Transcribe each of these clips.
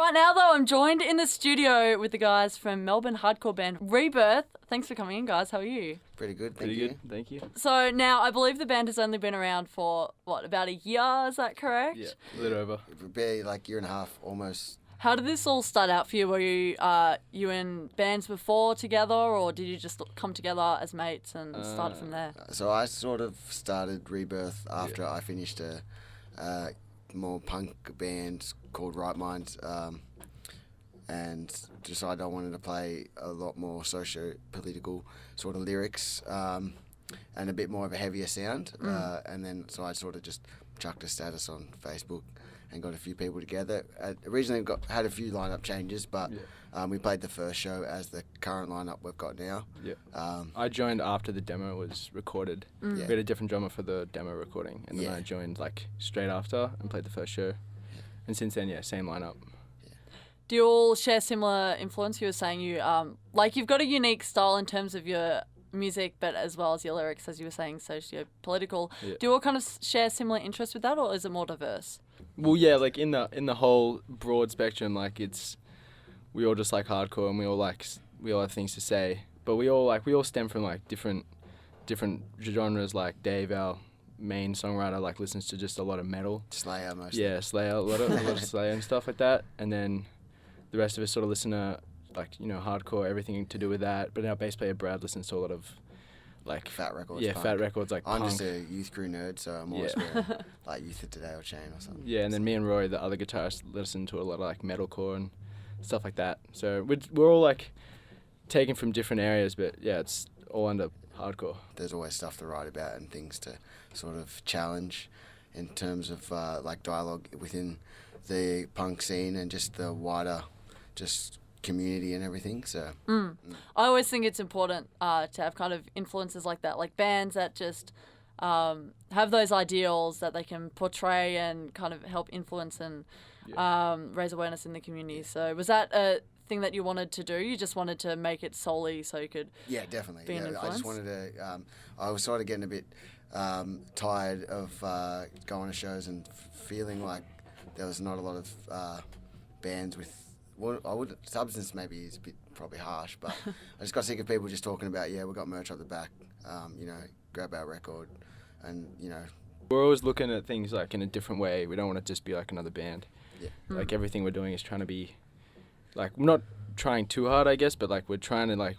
Right now, though, I'm joined in the studio with the guys from Melbourne hardcore band Rebirth. Thanks for coming in, guys. How are you? Pretty good, thank you. Thank you. So now, I believe the band has only been around for, about a year? Is that correct? Yeah, a little over. It would be like year and a half, almost. How did this all start out for you? Were you in bands before together, or did you just come together as mates and started from there? So I sort of started Rebirth after I finished a more punk band called Right Minds, and decided I wanted to play a lot more socio-political sort of lyrics and a bit more of a heavier sound. And then so I sort of just chucked a status on Facebook and got a few people together. Originally had a few lineup changes, but we played the first show as the current lineup we've got now. Yeah. I joined after the demo was recorded. We had a different drummer for the demo recording, and then I joined like straight after and played the first show. And since then, same lineup. Do you all share similar influence? You were saying you've got a unique style in terms of your music, but as well as your lyrics, as you were saying, socio-political. Yeah. Do you all kind of share similar interests with that, or is it more diverse? Well, yeah, like in the whole broad spectrum, like we all just like hardcore, and we all have things to say, but we all stem from like different genres. Like Dave, our main songwriter, like listens to just a lot of metal. Slayer mostly. Yeah, Slayer, a lot of Slayer and stuff like that, and then the rest of us sort of listen to hardcore, everything to do with that. But our bass player Brad listens to a lot of like Fat Records. Yeah, punk. Fat Records, like I'm punk. just a youth crew nerd, so I'm always wearing like Youth of Today or Chain or something. Yeah, and then me and Roy, the other guitarist, listen to a lot of like metalcore and stuff like that. So we're all like taken from different areas, but yeah, it's all under hardcore. There's always stuff to write about and things to sort of challenge in terms of like dialogue within the punk scene and just the wider just community and everything. So I always think it's important to have kind of influences like that, like bands that just have those ideals that they can portray and kind of help influence and raise awareness in the community. So was that a thing that you wanted to do? You just wanted to make it solely so you could definitely be an influence? I just wanted to I was sort of getting a bit tired of going to shows and feeling like there was not a lot of bands with substance maybe is a bit probably harsh, but I just got sick of people just talking about, we got merch up the back, grab our record, and We're always looking at things like in a different way. We don't want to just be like another band. Yeah. Like everything we're doing is trying to be, like, we're not trying too hard, I guess, but like we're trying to like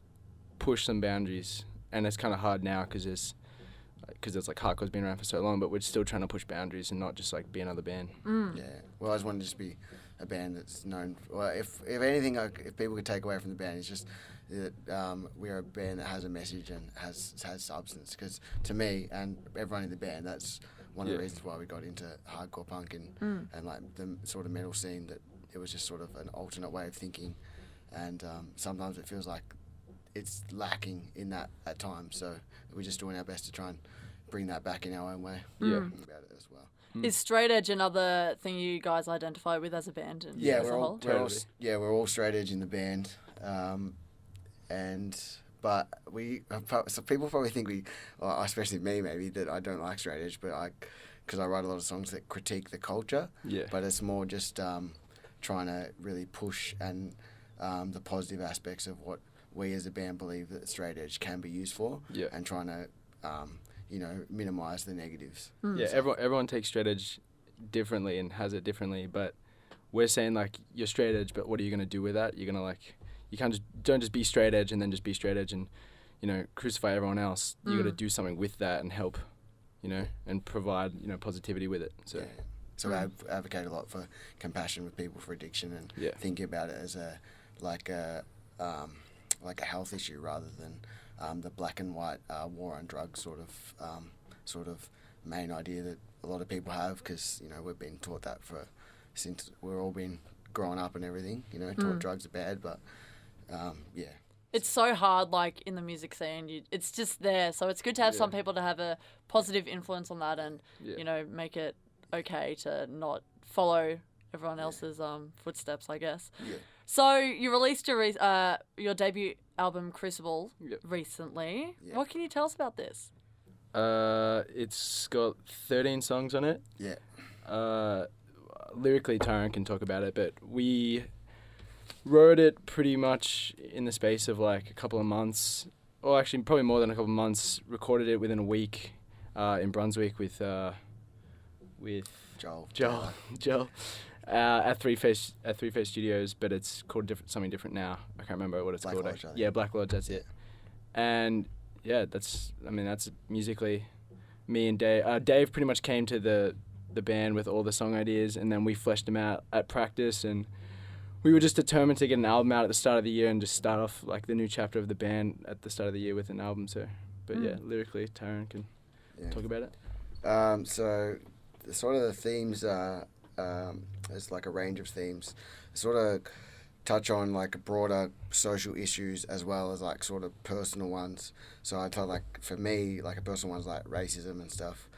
push some boundaries, and it's kind of hard now because it's like hardcore's been around for so long, but we're still trying to push boundaries and not just like be another band. Yeah. Well, I just wanted to just be a band that's known. Well, if anything, if people could take away from the band, it's just that we're a band that has a message and has substance. Because to me and everyone in the band, that's one of the reasons why we got into hardcore punk and like the sort of metal scene. That it was just sort of an alternate way of thinking, and sometimes it feels like it's lacking in that at times. So we're just doing our best to try and bring that back in our own way. Yeah. About it as well. Is straight edge another thing you guys identify with as a band? And as a whole? We're all straight edge in the band, but so people probably think especially me maybe, that I don't like straight edge, but because I write a lot of songs that critique the culture. Yeah. But it's more just trying to really push and the positive aspects of what we as a band believe that straight edge can be used for, and trying to minimise the negatives. Yeah, everyone takes straight edge differently and has it differently, but we're saying like you're straight edge, but what are you gonna do with that? You're gonna don't just be straight edge and then just be straight edge and crucify everyone else. You got to do something with that and help, and provide positivity with it. So. Yeah. So I advocate a lot for compassion with people for addiction and thinking about it as a health issue rather than the black and white war on drugs sort of main idea that a lot of people have, because we've been taught that since we've all been growing up and everything. Taught drugs are bad, but it's so hard, like in the music scene. It's just there, so it's good to have some people to have a positive influence on that, and make it okay to not follow everyone else's footsteps, I guess. Yeah. So you released your debut album Crucible recently. Yeah. What can you tell us about this? It's got 13 songs on it. Yeah. lyrically, Tyrone can talk about it, but we wrote it pretty much in the space of like a couple of months, or actually probably more than a couple of months. Recorded it within a week in Brunswick with Joel at Three Face Studios, but it's called something different now. I can't remember what it's called. Yeah, Black Lodge. That's it. And yeah, that's musically me and Dave. Dave pretty much came to the band with all the song ideas, and then we fleshed them out at practice, and we were just determined to get an album out at the start of the year and just start off like the new chapter of the band at the start of the year with an album. So, but yeah, lyrically, Tyrone can talk about it. So, sort of the themes are, there's like a range of themes. Sort of touch on like broader social issues as well as like sort of personal ones. So I thought like for me, like a personal one's like racism and stuff.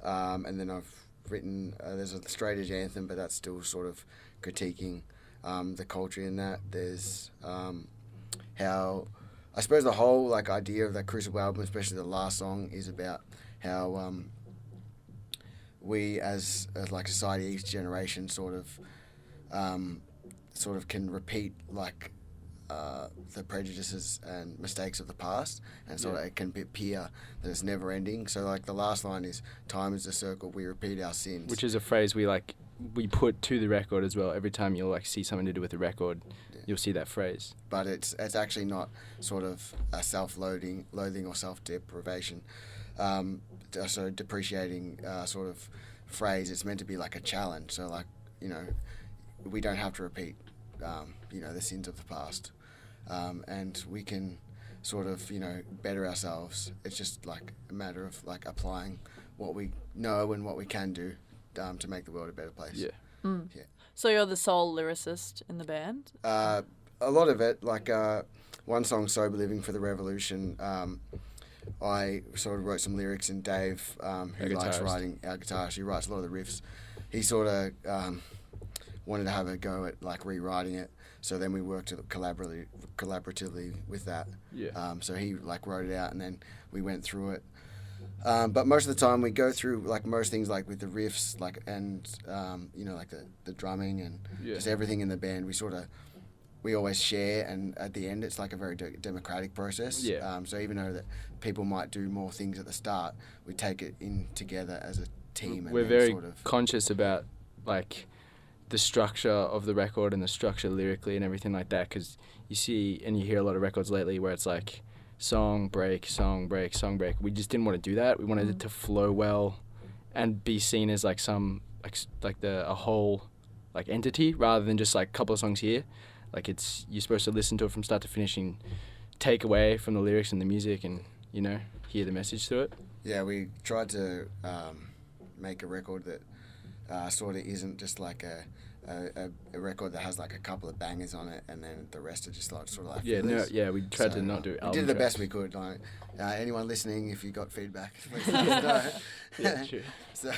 And then I've written, there's a straight edge anthem, but that's still sort of critiquing the culture in that. There's how, I suppose the whole like idea of that Crucible album, especially the last song, is about how we as like society, each generation sort of can repeat like the prejudices and mistakes of the past, and sort of it can appear that it's never ending. So like the last line is, "Time is a circle, we repeat our sins," which is a phrase we put to the record as well. Every time you'll like see something to do with the record, you'll see that phrase. But it's actually not sort of a loathing or self-deprivation. So depreciating sort of phrase. It's meant to be like a challenge. So like, you know, we don't have to repeat the sins of the past, and we can sort of better ourselves. It's just like a matter of like applying what we know and what we can do to make the world a better place. Yeah. So you're the sole lyricist in the band? A lot of it, like one song, "Sober Living for the Revolution," I sort of wrote some lyrics, and Dave, who likes writing, our guitarist, he writes a lot of the riffs. He sort of wanted to have a go at like rewriting it, so then we worked collaboratively with that. So he like wrote it out, and then we went through it. But most of the time we go through like most things, like with the riffs, like and like the drumming and just everything in the band. We always share, and at the end it's like a very democratic process. So even though that people might do more things at the start, we take it in together as a team. We're very conscious about like the structure of the record and the structure lyrically and everything like that, because you see and you hear a lot of records lately where it's like song break, song break, song break. We just didn't want to do that. We wanted it to flow well and be seen as like some a whole like entity, rather than just like a couple of songs here. Like you're supposed to listen to it from start to finish and take away from the lyrics and the music and hear the message through it. Yeah, we tried to make a record that sort of isn't just like a record that has like a couple of bangers on it and then the rest are just like sort of like fillers. We tried to not do album we did the tracks. best we could. Like, anyone listening, if you got feedback, please let us know. Yeah, true. So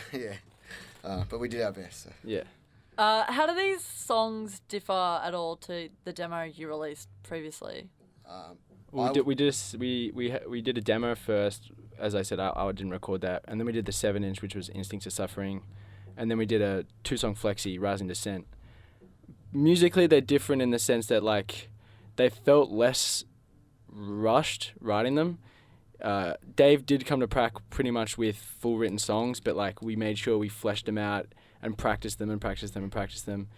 but we did our best. So. Yeah. How do these songs differ at all to the demo you released previously? We did a demo first. As I said, I didn't record that, and then we did the 7-inch, which was Instincts of Suffering, and then we did a 2-song flexi, Rising Descent. Musically, they're different in the sense that like they felt less rushed writing them. Dave did come to prac pretty much with full written songs, but like we made sure we fleshed them out and practiced them and practiced them and practiced them.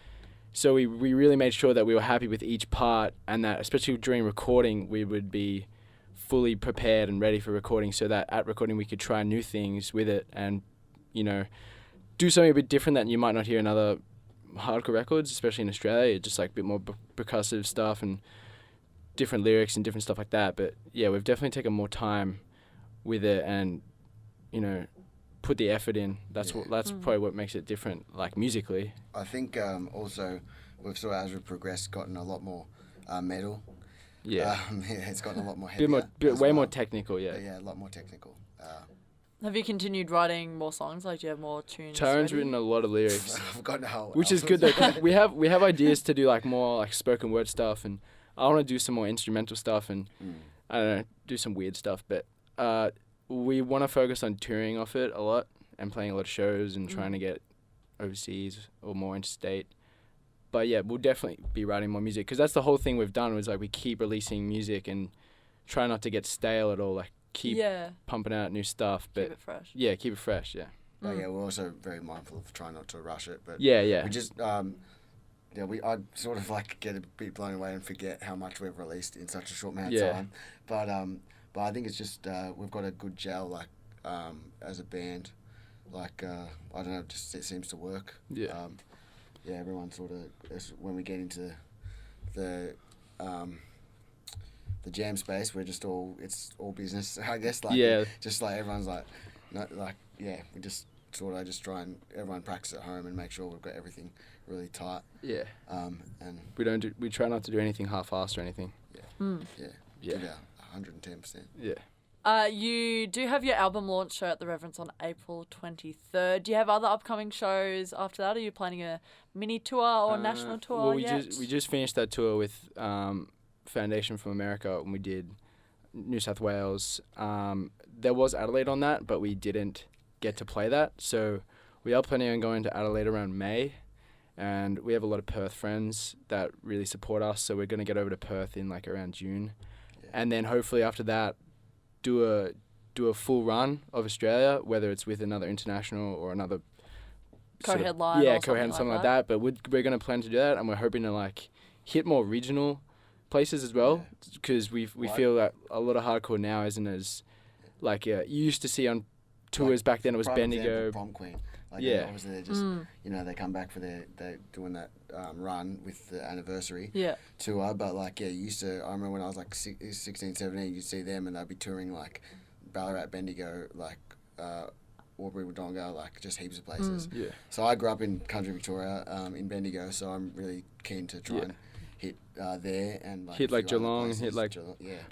So we really made sure that we were happy with each part, and that especially during recording we would be fully prepared and ready for recording, so that at recording we could try new things with it and do something a bit different that you might not hear in other hardcore records, especially in Australia. Just like a bit more percussive stuff and different lyrics and different stuff like that. But yeah, we've definitely taken more time with it and put the effort in. That's probably what makes it different, like musically. I think also we've sort of, as we've progressed, gotten a lot more metal. It's gotten a lot more heavier. Way more technical, yeah. Yeah, a lot more technical. Have you continued writing more songs? Like, do you have more tunes? Tyrone's written a lot of lyrics. I've got no. Which is good though, 'cause we have ideas to do like more like spoken word stuff, and I want to do some more instrumental stuff and I don't know, do some weird stuff. But we want to focus on touring off it a lot and playing a lot of shows and trying to get overseas or more interstate. But yeah, we'll definitely be writing more music, because that's the whole thing we've done, was like we keep releasing music and try not to get stale at all, like keep pumping out new stuff. But keep it fresh. Yeah, keep it fresh, yeah. But yeah, we're also very mindful of trying not to rush it. But yeah. We just, I sort of like get a bit blown away and forget how much we've released in such a short amount of time. But I think it's just we've got a good gel, like as a band. Like I don't know, just it seems to work. Yeah. Everyone sort of, when we get into the jam space, we're just it's all business, I guess. Like just like everyone's like, we just sort of just try and everyone practice at home and make sure we've got everything really tight. Yeah. And we try not to do anything half-assed or anything. Yeah. 110%. Yeah. You do have your album launch show at the Reverence on April 23rd. Do you have other upcoming shows after that? Are you planning a mini tour or national tour we just finished that tour with Foundation from America, and we did New South Wales. There was Adelaide on that, but we didn't get to play that. So we are planning on going to Adelaide around May, and we have a lot of Perth friends that really support us. So we're going to get over to Perth in like around June, and then hopefully after that, do a full run of Australia, whether it's with another international or another co-headline. Co-headline, something like that. But we're going to plan to do that, and we're hoping to like hit more regional places as well, because we feel that a lot of hardcore now isn't as like you used to see on tours back then. It was Bendigo, Prom Queen. Obviously they're just they come back for they're doing that run with the anniversary tour. But I remember when I was like 16, 17, you'd see them and they'd be touring like Ballarat, Bendigo, like Albury, Wodonga, like just heaps of places. So I grew up in country Victoria, in Bendigo, so I'm really keen to try and hit there and like hit like Geelong, hit like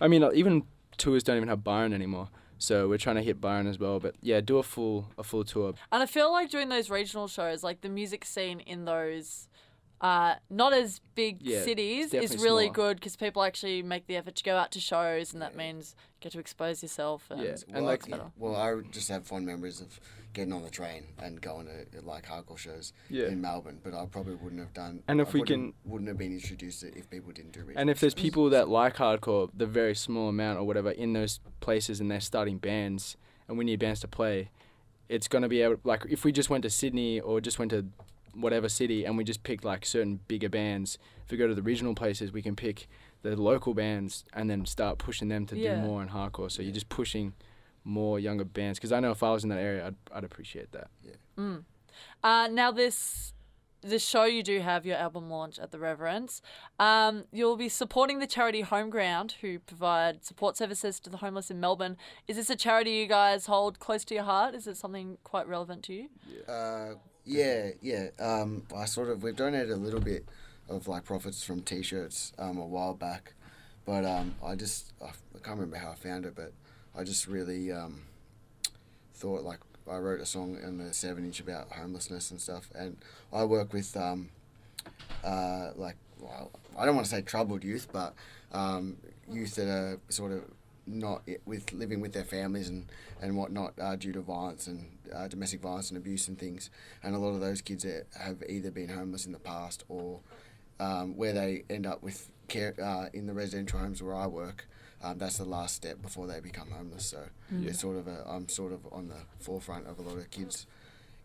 I mean even tours don't even have Byron anymore. So we're trying to hit Byron as well, but do a full tour. And I feel like doing those regional shows, like the music scene in those not as big cities is really good, because people actually make the effort to go out to shows, and that means you get to expose yourself. And I just have fond memories of getting on the train and going to like hardcore shows in Melbourne, but I probably wouldn't have done. And wouldn't have been introduced to it if people didn't do regional. And if there's people that like hardcore, the very small amount or whatever in those places, and they're starting bands, and we need bands to play, it's gonna be able, like if we just went to Sydney or just went to whatever city and we just picked like certain bigger bands, if we go to the regional places, we can pick the local bands and then start pushing them to do more in hardcore. So you're just pushing more younger bands, because I know if I was in that area, I'd appreciate that. Now this show, you do have your album launch at the Reverence. You'll be supporting the charity Homeground, who provide support services to the homeless in Melbourne. Is this a charity you guys hold close to your heart? Is it something quite relevant to you? We've donated a little bit of like profits from T-shirts a while back, but I can't remember how I found it, but I just really thought, like, I wrote a song in the 7-inch about homelessness and stuff, and I work with I don't want to say troubled youth, but youth that are sort of not living with their families and whatnot due to violence and domestic violence and abuse and things, and a lot of those kids have either been homeless in the past or where they end up with care in the residential homes where I work. That's the last step before they become homeless. So it's I'm sort of on the forefront of a lot of kids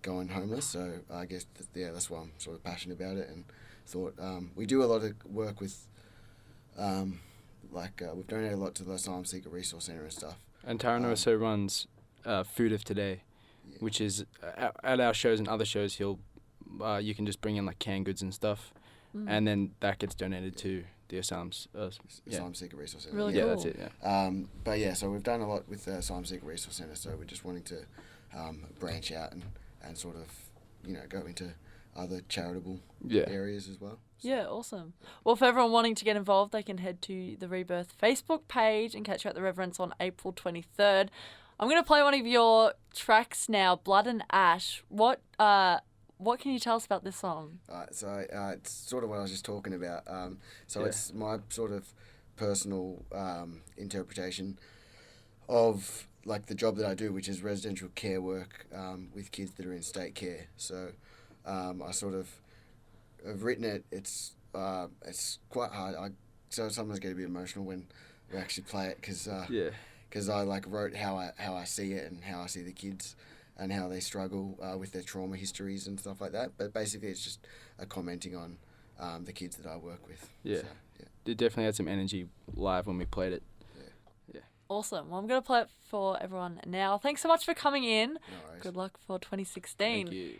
going homeless. So I guess that's why I'm sort of passionate about it, and thought we do a lot of work with we've donated a lot to the Asylum Seeker Resource Centre and stuff. And Taran also runs Food of Today, which is at our shows and other shows you can just bring in like canned goods and stuff, and then that gets donated to the Asylum Seeker Resource Centre. Really cool. That's it. So we've done a lot with the Asylum Seeker Resource Centre. So we're just wanting to branch out and sort of go into other charitable areas as well. So. Yeah, awesome. Well, for everyone wanting to get involved, they can head to the Rebirth Facebook page and catch you at the Reverence on April 23rd. I'm going to play one of your tracks now, Blood and Ash. What can you tell us about this song? It's sort of what I was just talking about. It's my sort of personal interpretation of like the job that I do, which is residential care work with kids that are in state care. So I sort of have written it. It's quite hard. So sometimes get a bit emotional when we actually play it because I like wrote how I see it and how I see the kids and how they struggle with their trauma histories and stuff like that. But basically, it's just commenting on the kids that I work with. Yeah. So, yeah. It definitely had some energy live when we played it. Awesome. Well, I'm going to play it for everyone now. Thanks so much for coming in. No worries. Good luck for 2016. Thank you.